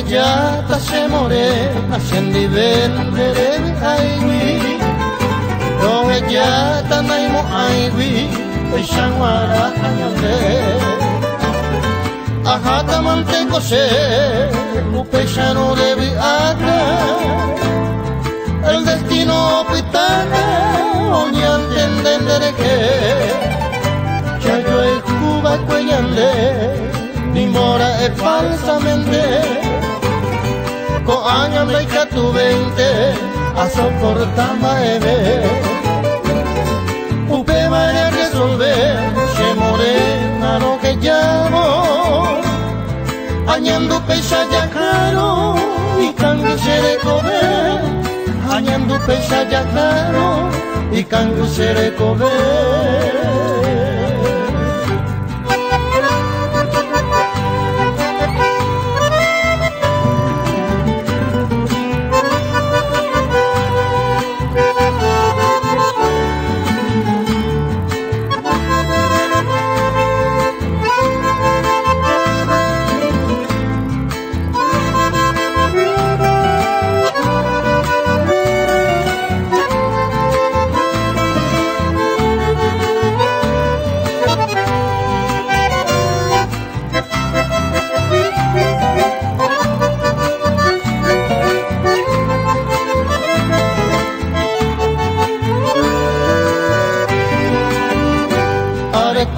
yata se morena Shendi vendere aiwi Rohe yata naimo aiwi Peshanwara hanyande Ahata manteko se Upeshano devi aka El destino pitana Oñante entendere que Chayo es Cuba cuellande Ni mora es falsamente Con años de que tu 20 A soportar maebe Upe vaya a resolver Se morena lo que llamo Añando pesa ya claro Y cangue se de comer Añando pesa ya claro Y cangue se de comer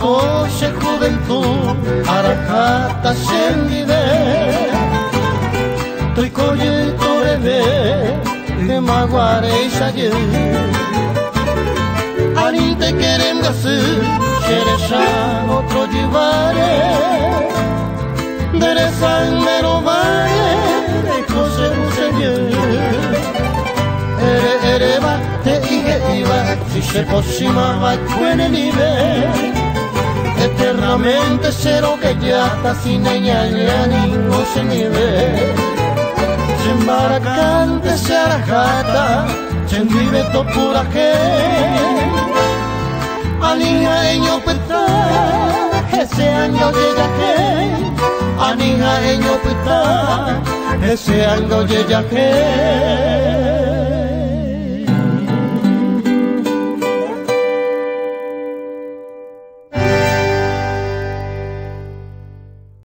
Coche juventud, arajata sendide, Toi coye torebe, de maguare y saye. Anite querem gasu, xerexa otro llevare, Deresan mero vare, de coche ruseñe. Ere va, te ige iba, si se posima va cuene nivel. Eternamente cero que ya está sin ella ni no se ni ve. Se embaracante se arajata, se vive to pura que. Anija eño peta, ese año llega que. Anija eño peta, ese año llega que.